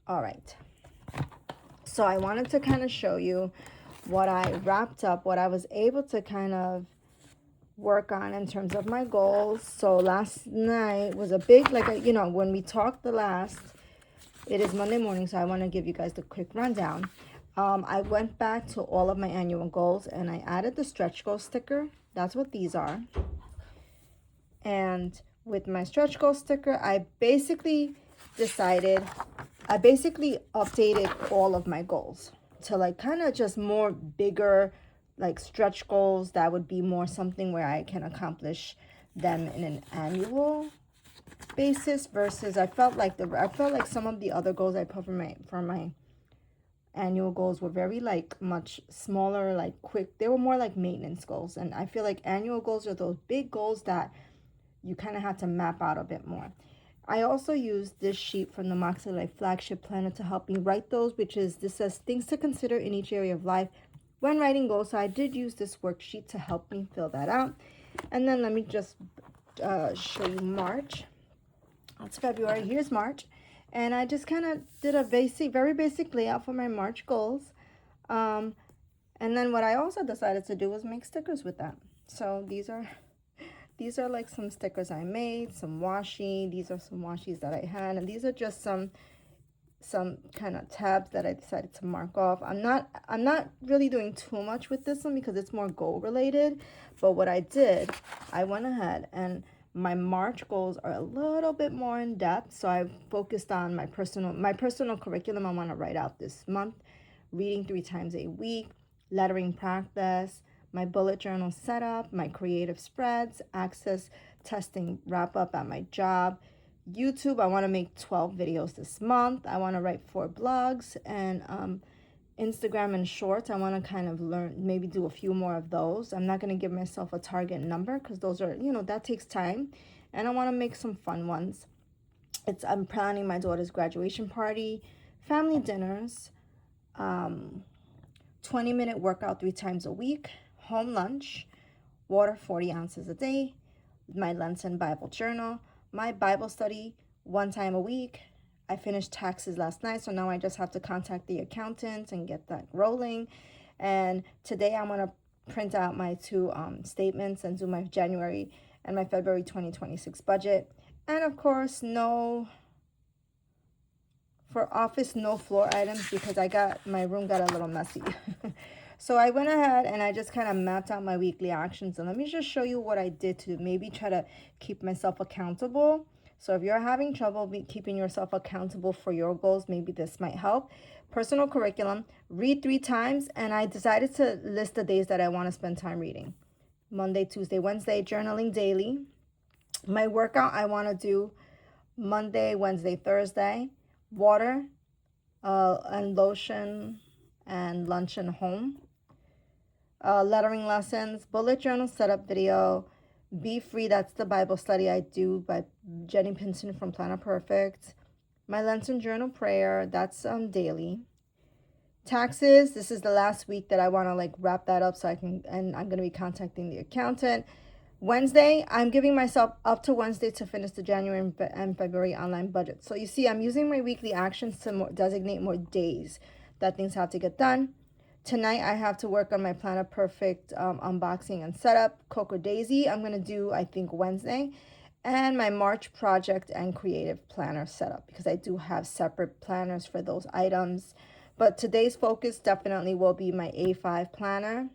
All right. So I wanted to kind of show you what I wrapped up, what I was able to kind of work on in terms of my goals. So last night was a big, when we talked the last, it is Monday morning, so I want to give you guys the quick rundown. I went back to all of my annual goals and I added the stretch goal sticker. That's what these are. And with my stretch goal sticker, I basically updated all of my goals to like kind of just more bigger, like stretch goals that would be more something where I can accomplish them in an annual basis versus I felt like some of the other goals I put for my annual goals were very like much smaller, like quick. They were more like maintenance goals, and I feel like annual goals are those big goals that you kind of have to map out a bit more. I also used this sheet from the Makselife flagship planner to help me write those, which is this says things to consider in each area of life when writing goals. So I did use this worksheet to help me fill that out. And then let me just show you March. That's February. Here's March. And I just kind of did a very basic layout for my March goals. And then what I also decided to do was make stickers with that. So these are like some stickers I made, some washi. These are some washis that I had, and these are just some kind of tabs that I decided to mark off. I'm not really doing too much with this one because it's more goal related. But what I did, I went ahead and my March goals are a little bit more in depth. So I focused on my personal curriculum I want to write out this month, reading 3 times a week, lettering practice, my bullet journal setup, my creative spreads, access testing wrap up at my job, YouTube. I want to make 12 videos this month. I want to write 4 blogs, and Instagram and shorts. I want to kind of learn, maybe do a few more of those. I'm not going to give myself a target number because those are, that takes time. And I want to make some fun ones. I'm planning my daughter's graduation party, family dinners, 20-minute workout 3 times a week, home lunch, water 40 ounces a day, my Lenten Bible journal, my Bible study 1 time a week. I finished taxes last night, so now I just have to contact the accountant and get that rolling. And today I'm going to print out my 2 statements and do my January and my February 2026 budget. And of course, for office, no floor items because my room got a little messy. So I went ahead and I just kind of mapped out my weekly actions. And let me just show you what I did to maybe try to keep myself accountable. So if you're having trouble keeping yourself accountable for your goals, maybe this might help. Personal curriculum, read 3 times. And I decided to list the days that I want to spend time reading. Monday, Tuesday, Wednesday, journaling daily. My workout I want to do Monday, Wednesday, Thursday. Water and lotion and lunch and home. Lettering lessons, bullet journal setup video, Be Free, that's the Bible study I do by Jenny Pinson from Planner Perfect. My Lenten journal prayer, that's daily. Taxes, this is the last week that I want to like wrap that up and I'm going to be contacting the accountant. Wednesday, I'm giving myself up to Wednesday to finish the January and February online budget. So you see, I'm using my weekly actions to designate more days that things have to get done. Tonight, I have to work on my Planner Perfect unboxing and setup. Coco Daisy, I'm going to do, I think, Wednesday. And my March project and creative planner setup because I do have separate planners for those items. But today's focus definitely will be my A5 planner.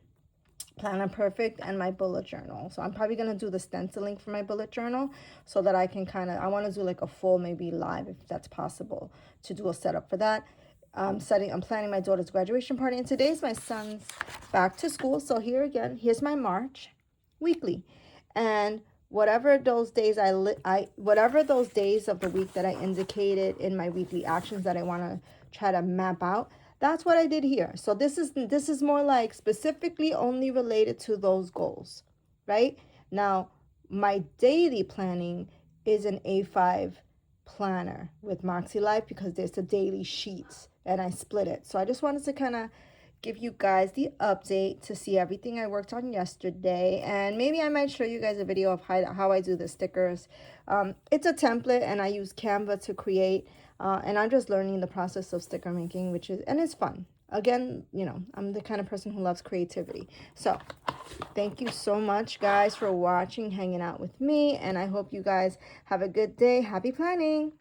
Planner Perfect, and my bullet journal. So I'm probably going to do the stenciling for my bullet journal so that I can I want to do like a full maybe live if that's possible to do a setup for that. I'm planning my daughter's graduation party, and today's my son's back to school. So here's my March weekly. And whatever those days whatever those days of the week that I indicated in my weekly actions that I want to try to map out, that's what I did here. So this is more like specifically only related to those goals, right? Now, my daily planning is an A5 planner with Makselife because there's the daily sheets and I split it. So I just wanted to kind of give you guys the update to see everything I worked on yesterday, and maybe I might show you guys a video of how I do the stickers. It's a template and I use Canva to create. And I'm just learning the process of sticker making, and it's fun. Again, you know, I'm the kind of person who loves creativity. So thank you so much, guys, for watching, hanging out with me, and I hope you guys have a good day. Happy planning!